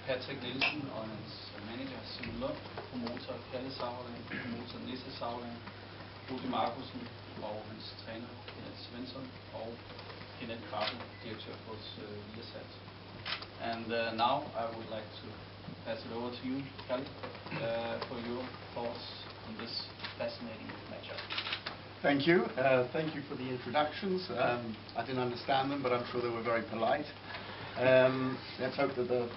Patrick Nielsen og hans manager Simon Lund, promoter Sauerland, promoter Sauerland, Rudy Markussen og hans træner Kenneth Svensson og Kenneth Svensson, direktør hos Viasat. And now I would like to pass it over to you, Kalle, for your thoughts on this fascinating matchup. Thank you. Thank you for the introductions. I didn't understand them, but I'm sure they were very polite. Let's hope that the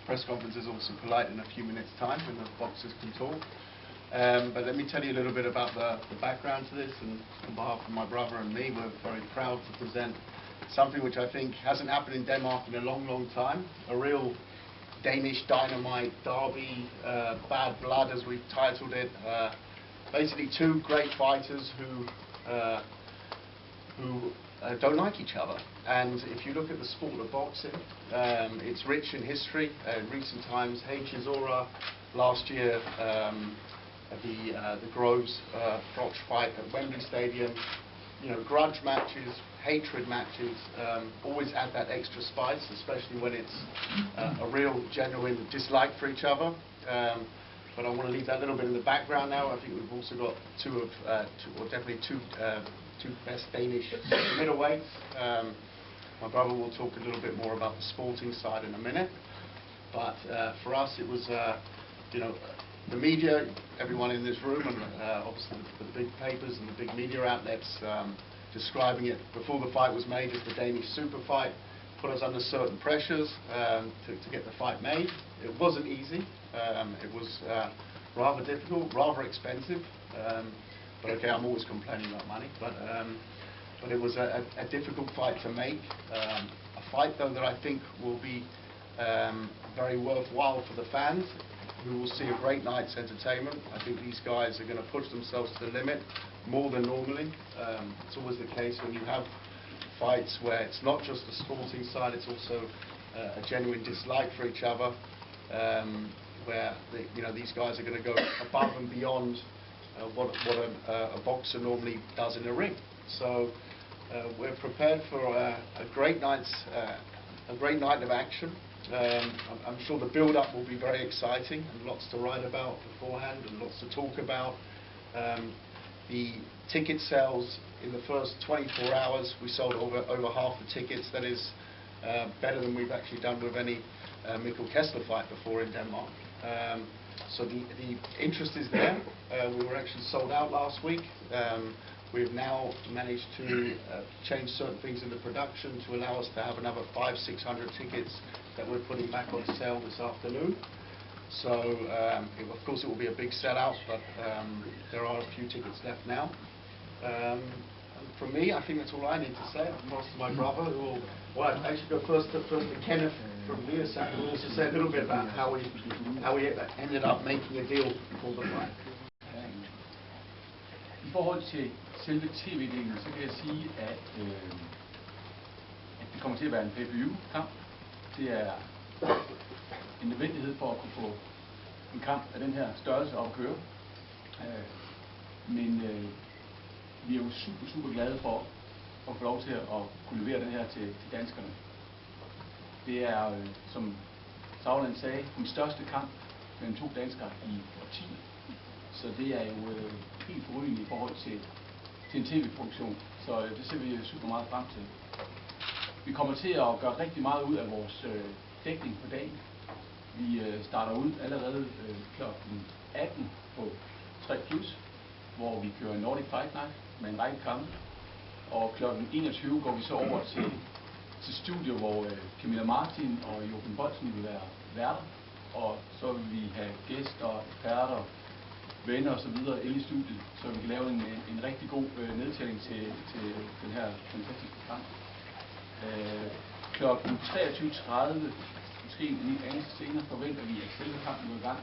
press conference is also polite in a few minutes' time when the boxers can talk. But let me tell you a little bit about the background to this, and on behalf of my brother and me, we're very proud to present something which I think hasn't happened in Denmark in a long, long time. A real Danish dynamite derby, bad blood as we've titled it. Basically two great fighters who don't like each other. And if you look at the sport of boxing, it's rich in history. In recent times, Zora last year, the Groves Froch fight at Wembley Stadium, you know, grudge matches, hatred matches, always add that extra spice, especially when it's a real, genuine dislike for each other. But I want to leave that a little bit in the background now. I think we've also got two best Danish middleweights. My brother will talk a little bit more about the sporting side in a minute. But for us, it was, you know, the media, everyone in this room, and obviously the big papers and the big media outlets describing it before the fight was made as the Danish super fight, put us under certain pressures to get the fight made. It wasn't easy. It was rather difficult, rather expensive. But okay, I'm always complaining about money. But it was a difficult fight to make. A fight, though, that I think will be very worthwhile for the fans, who will see a great night's entertainment. I think these guys are going to push themselves to the limit more than normally. It's always the case when you have fights where it's not just the sporting side, it's also a genuine dislike for each other, where these guys are going to go above and beyond what a boxer normally does in a ring. So we're prepared for a great night of action. I'm sure the build-up will be very exciting, and lots to write about beforehand and lots to talk about. The ticket sales in the first 24 hours, we sold over half the tickets. That is better than we've actually done with any Mikkel Kessler fight before in Denmark. So the interest is there. We were actually sold out last week. We've now managed to change certain things in the production to allow us to have another 500-600 tickets that we're putting back on sale this afternoon. So, of course, it will be a big sellout, but there are a few tickets left now. And from me, I think that's all I need to say. I'll pass to my brother, who will, well, I'd actually go first to Kenneth from Viasat, who will also say a little bit about how we ended up making a deal for the fight. I forhold til selve tv-delen, så kan jeg sige, at det kommer til at være en pay-per-view-kamp. Det er en nødvendighed for at kunne få en kamp af den her størrelse op at køre. Men vi er jo super glade for at få lov til at kunne levere den her til danskerne. Det er, som Sauerland sagde, den største kamp mellem to danskere i årtier. Så det er jo helt forrygende i forhold til en tv-produktion. Så det ser vi super meget frem til. Vi kommer til at gøre rigtig meget ud af vores dækning på dagen. Vi starter ud allerede kl. 18 på 3+, hvor vi kører Nordic Fight Night med en række kampe. Og kl. 21 går vi så over til studio, hvor Camilla Martin og Joey Gamache vil være værter. Og så vil vi have gæster, eksperter, venner og så videre inde i studiet, så vi kan lave en rigtig god nedtælling til den her fantastiske kamp. Kl. 23:30, måske en anelse senere, forventer vi, at selve kampen går i gang.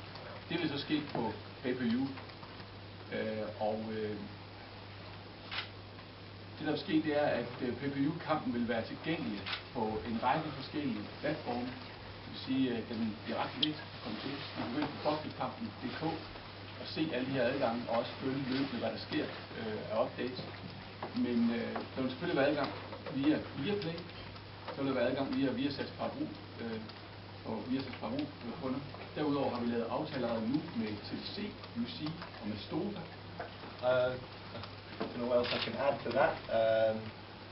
Det vil så ske på pay-per-view. Det der vil ske, det er, at pay-per-view-kampen vil være tilgængelig på en række forskellige platforme. Det vil sige, at den bliver ret let at komme til. Man kan gå ind på boxkampen.dk og se alle de her adgange, og også følge løbende, hvad der sker af updates. Men der vil selvfølgelig være adgang via Viaplay, så vil der være adgang via Viasats Parabol via sit promoterbrødrene. Derudover har vi lavet aftaler nu med TC, UC og med Stofa. I don't know what else I can add to that,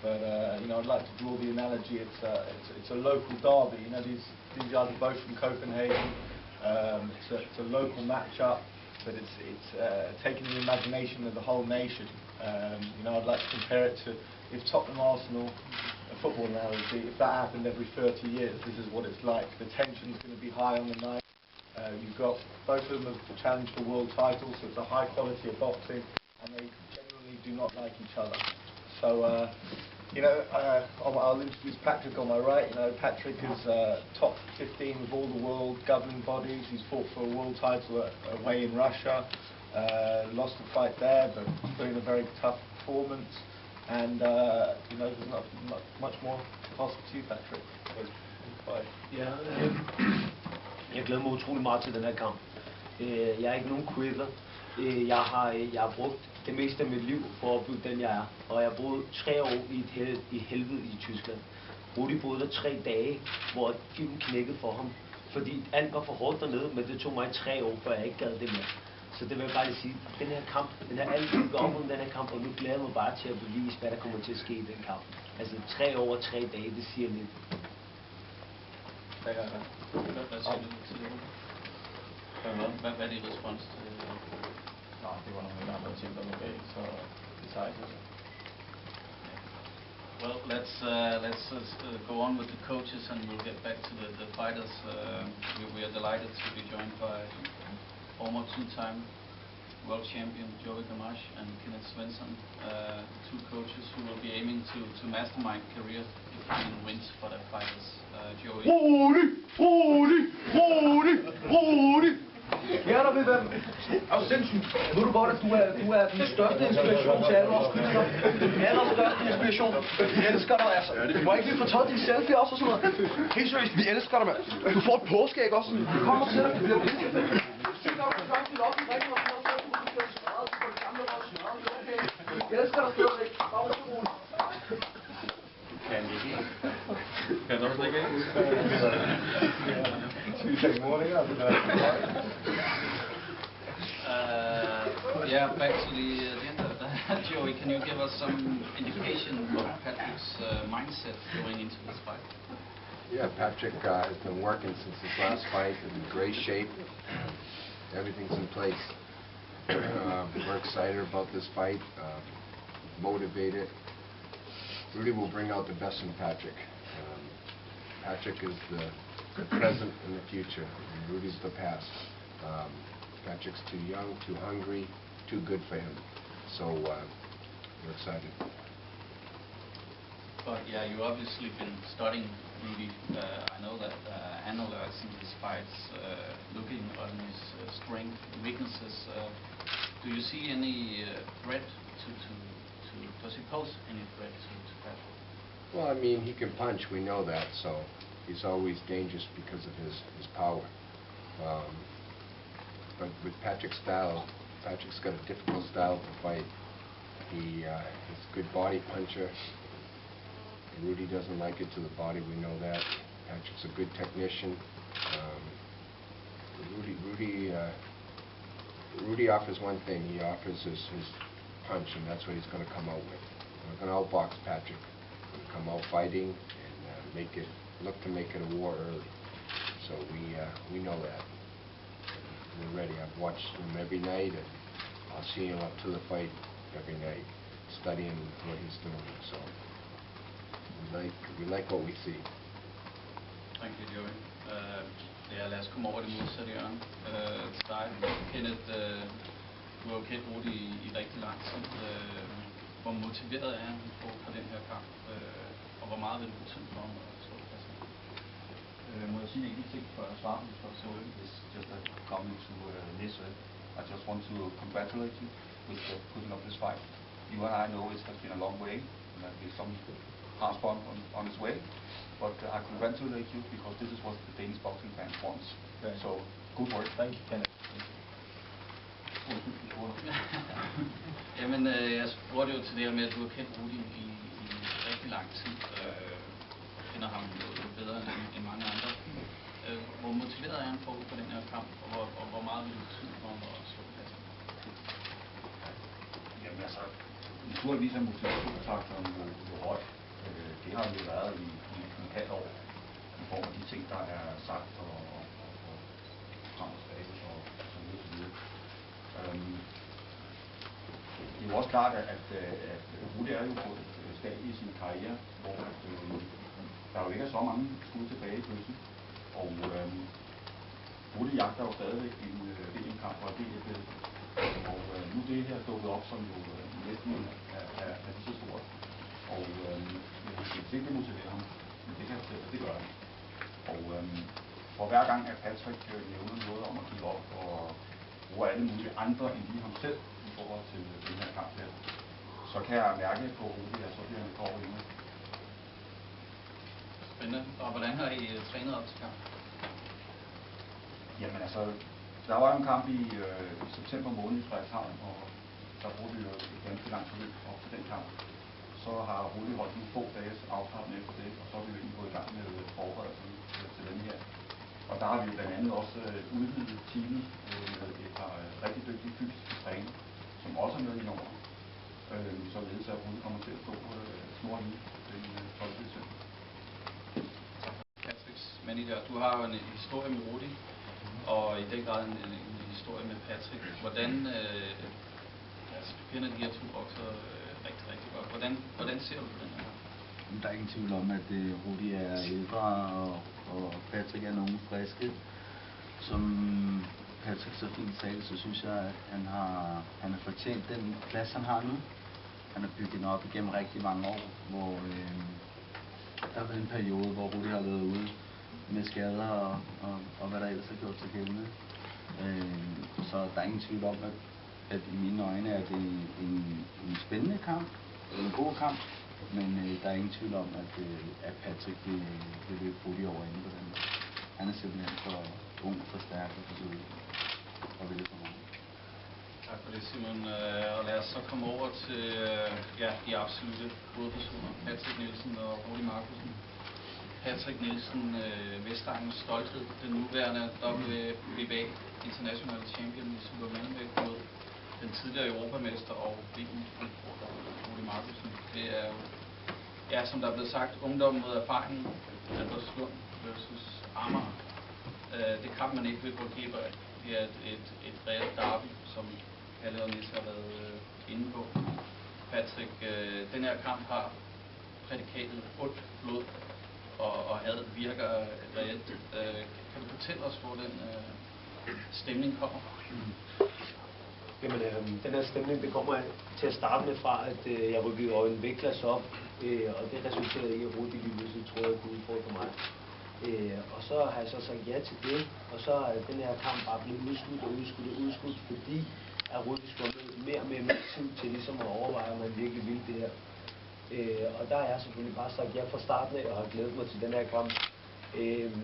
but you know, I'd like to draw the analogy. It's a local derby. You know, these guys are both from Copenhagen. It's a local matchup, but it's taking the imagination of the whole nation. You know, I'd like to compare it to if Tottenham Arsenal, a football analogy, if that happened every 30 years, this is what it's like. The tension's going to be high on the night. You've got both of them have challenged for world titles, so it's a high quality of boxing, and they genuinely do not like each other. So, you know, I'll introduce Patrick on my right. You know, Patrick is top 15 with all the world governing bodies. He's fought for a world title away in Russia. Lost the fight there, but put in a very tough performance. And, you know, there's not much more to pass to you, Patrick. Ja, jeg glæder mig utrolig meget til den her kamp. Jeg er ikke nogen quitter. Jeg har brugt det meste af mit liv for at opbygge den, jeg er. Og jeg har boet 3 år i helvede i Tyskland. Rudy boede der 3 dage, hvor filmen knækkede for ham. Fordi alt var for hårdt dernede, men det tog mig 3 år, før jeg ikke gad det mere. Så det vil jeg bare lige sige, den her kamp, alt bygger op om den her kamp, og nu glæder jeg mig bare til at bevise, hvad der kommer til at ske i den kamp. Altså 3 år og 3 dage, det siger lidt. Hvad er din respons til det? Nå, det var nogle andre ting, der var bag, så det tager ikke. Well, let's go on with the coaches, and we'll get back to the fighters. We are delighted to be joined by former 2-time world champion Joey Gamache and Kenneth Svensson, 2 coaches who will be aiming to mastermind career defining wins for their fighters. Joey. Rudy! Ja, der vil være... Er du sindssygt? Ved du godt, at du er den største inspiration til alle vores kyllinger? Den allerstørste inspiration. Vi elsker dig, altså. Du må ikke lige få taget din selfie også og sådan noget. Helt seriøst, vi elsker dig, mand. Du får et påskeæg også. Vi kommer til dig. Vi bliver vildt. Jeg elsker dig stadigvæk. Bare så roligt. Kan du også lægge ind? Yeah, back to the agenda. Joey, can you give us some indication of Patrick's mindset going into this fight? Yeah, Patrick has been working since his last fight, in great shape. Everything's in place. We're excited about this fight, motivated. Rudy will bring out the best in Patrick. Patrick is the present and the future, and Rudy's the past. Patrick's too young, too hungry, too good for him. So we're excited. But yeah, you've obviously been studying Rudy. I know that analyzing his fights, looking on his strengths and weaknesses. Do you see any threat does he pose any threat to Patrick? Well, I mean, he can punch, we know that, so he's always dangerous because of his power. But with Patrick's style, Patrick's got a difficult style to fight. He's a good body puncher. Rudy doesn't like it to the body, we know that. Patrick's a good technician. Rudy offers one thing, he offers his punch, and that's what he's going to come out with. We're going to outbox Patrick. We're going to come out fighting and look to make it a war early. So we know that. We're ready. I've watched him every night, and I'll see him up to the fight every night, studying what he's doing. So we like what we see. Thank you, Joey. Lad os komme over det modsatte hjørne. Til dig, Kenneth, du har jo kendt Rudy i rigtig lang tid. Hvor motiveret er han på den her kamp? Og hvor meget vil du betyde for ham at stå på pladsen? Må jeg sige en ting før jeg svarer på det spørgsmål? It's just a comment to Nisse. I just want to congratulate you with putting up this fight. You and I know it has been a long way, and that there's some hard spot on its way. But I congratulate you because this is what the Danish boxing fans want. Okay. So good work. Thank you, Kenneth. Jamen, jeg spurgte jo til det her med, at du har kendt Rudy i rigtig lang tid. Kender ham jo bedre end mange andre. Hvor gerne forud for den her kamp, og hvor meget vil det betyde for ham at slå Patrick? Jamen altså, naturligvis er motivationsfaktoren jo høj. Det har jo været i en halv år, i form af de ting, der er sagt og frem og tilbage og så videre. Det er jo også klart, at Rudy er jo på et stadie i sin karriere, hvor der jo ikke er så mange skud tilbage i bøssen. Og Rudy jagter jo stadigvæk en kamp for et DFL. Og nu er det her dukket op, som jo næsten er lige så stort. Og hvis ikke det motiverer ham, men det kan jeg fortælle, det gør det. Og for hver gang, at Patrick nævner noget om at give op og bruger alle mulige andre end lige ham selv i forhold til den her kamp her, så kan jeg mærke på Rudy, at så bliver han et par år inde. Spændende. Og hvordan har I trænet op til kamp? Jamen altså, der var jo en kamp i september måned i Frederikshavn, og der brugte vi jo et ganske langt forløb op til den kamp. Så har Rudy holdt nogle få dages afslappning efter det, og så er vi jo egentlig gået i gang med forberedelsen til den her. Og der har vi jo blandt andet også udvidet teamet med et par rigtig dygtige fysiske træner, som også er med i år, således at Rudy kommer til at stå snor i den 12. december. Patricks manager, du har jo en historie med Rudy, og i den grad en historie med Patrick. Hvordan, altså du kender de her to bokser rigtig, rigtig godt. Hvordan ser du på den her? Der er ingen tvivl om, at Rudy er ældre, og Patrick er nogen friske. Som Patrick så fint sagde, så synes jeg, at han har fortjent den plads, han har nu. Han har bygget den op igennem rigtig mange år, hvor der har været en periode, hvor Rudy har været ude med skader og hvad der ellers har gjort sig gældende. Så der er ingen tvivl om, at i mine øjne er det en spændende kamp, en god kamp, men der er ingen tvivl om, at Patrick vil løbe Rudy over inde på den. Han er simpelthen for ung, for stærk og for sød, og vil det for meget. Tak for det, Simon. Og lad os så komme over til de absolutte hovedpersoner, Patrick Nielsen og Rudy Markussen. Patrick Nielsen, Vestegnens stolthed, den nuværende WBA International Champion i supermellemvægt mod den tidligere europamester og VM-udfordrer Rudy Markussen. Det er jo, ja, som der er blevet sagt, ungdommen mod erfaringen, Albertslund versus Amager. Det kan man ikke vil gå glip af. Det er et reelt derby, som Kalle og Nisse har været inde på. Patrick, den her kamp har prædikatet ondt blod, og hadet virker reelt. Kan du fortælle os, hvor den stemning kommer? Jamen, den her stemning, det kommer til at starte med fra, at jeg rykkede over en vægtklasse op, og det resulterede i, at Rudy lige pludselig troede, at kunne udfordre mig. Og så har jeg så sagt ja til det, og så er den her kamp bare blevet udskudt, fordi at Rudy skulle mere og mere tid til ligesom at overveje, om han virkelig ville det her. Og der har jeg selvfølgelig bare sagt ja fra starten af, og har glædet mig til den her kamp.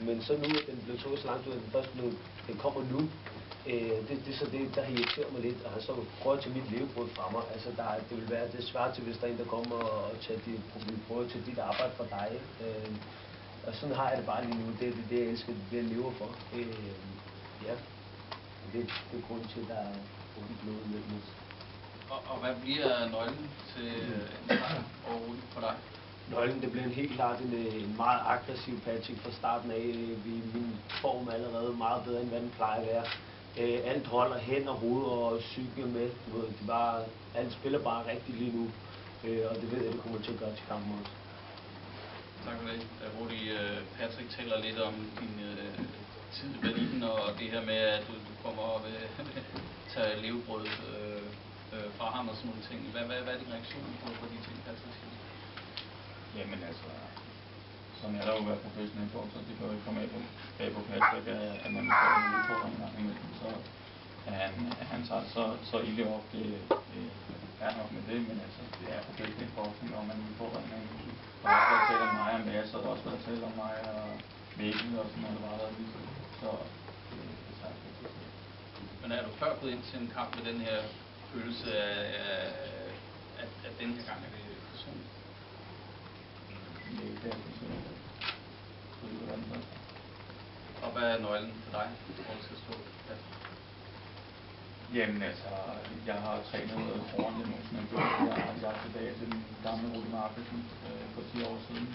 Men så nu, at den blev trukket så langt ud, at den kommer nu, det er så det, der har irriteret mig lidt, og har så prøvet at tage mit levebrød fra mig. Altså, det vil være det svært til, hvis der er en, der kommer og prøver at tage dit arbejde fra dig. Og sådan har jeg det bare lige nu. Det er det, jeg elsker, det jeg lever for. Ja, det er grunden til, at der er Rudy blod lidt nu. Og hvad bliver nøglen til en sejr overhovedet for dig? Nøglen, det bliver helt klart en meget aggressiv Patrick fra starten af. Min form er allerede meget bedre, end hvad den plejer at være. Alt holder hen og hoved og psyke med. Alt spiller bare rigtigt lige nu. Og det ved jeg, det kommer til at gøre til kampen også. Tak for det. Rudy, Patrick taler lidt om din tid i Berlin, og det her med, at du kommer og vil tage levebrød fra ham og sådan nogle ting. Hvad er din reaktion på de ting, Patrick siger? Jamen altså, som jeg har jo været professionel for, så det kan jo ikke komme af på Patrick, at man får en udfordring en gang imellem. Så at han tager så ilde op, det er nok med det, men altså, det er professionel boksning, og man udfordrer en anden. Der har også været talt om mig og Mads, og der har også været talt om mig og Mikkel, og sådan har det bare været lige så. Så det tager jeg på sig. Men er du før gået ind til en kamp med den her følelse af, at den her gang er det personligt? Det er ikke det, personligt. Så det var den første. Og Hvad er nøglen for dig, hvor du skal stå? Jamen altså, jeg har trænet ordentligt nu, som jeg gjorde. Jeg er tilbage til den gamle Rudy Markussen for 10 år siden.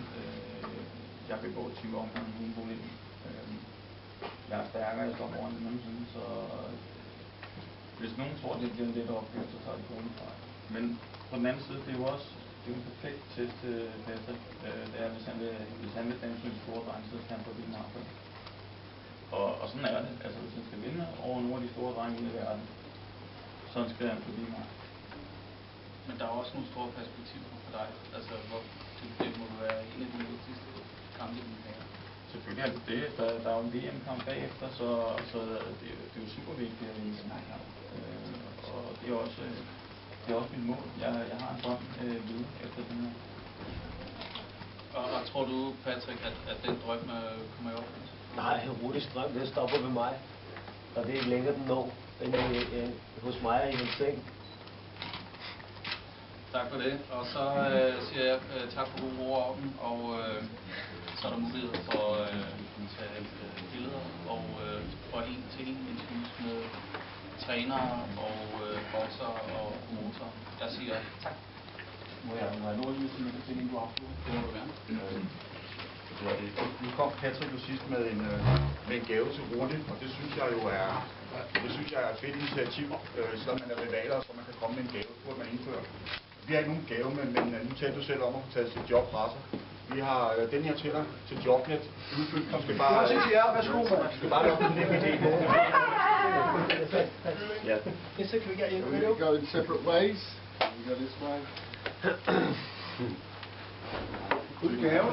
Jeg kan gå 20 omgange uden problem. Jeg er stærkere, jeg står ordentligt nogensinde, så hvis nogen tror, det bliver en let opgave, så tager de på fra. Men på den anden side, det er jo også en perfekt test til Patrick. Det er, hvis han vil danse med de store drenge, så skal han forbi Markussen. Og sådan er det. Altså, hvis han skal vinde over nogle af de store drenge ude i verden, så skal han forbi mig. Men der er også nogle store perspektiver for dig. Altså, hvor det må være en af de vigtigste kampe i din karriere. Selvfølgelig er det det. Der er jo en VM-kamp bagefter, så det er jo super vigtigt at vinde den her kamp. Og det er også mit mål. Jeg har en drøm videre efter den her. Og tror du, Patrick, at den drøm kommer i opfyldelse? Nej, Rudys drøm, det stopper ved mig. Og det er ikke længere den når, end hos mig i hans seng. Tak for det. Og så siger jeg tak for gode ord om, og så er der mulighed for at tage billeder og for en-til-en interviews med trænere og boksere og promoter. Jeg siger tak. Må jeg nå lige til min ting, du afslutter? Det må du gerne. Nu kom Patrick jo sidst med en gave til Rudy, og det synes jeg jo er et fedt initiativ, selvom man er rivaler, så man kan komme med en gave, burde man indføre. Vi har ikke nogen gave, men nu talte du selv om at få taget sit job fra sig. Vi har den her til dig, til Jobnet, udfyldt. Du skal bare... til jer, værsgo. Du skal bare lave en nem idé. Ja. Yes, so can we get you in the We middle? go in separate ways. You go this way. Gave,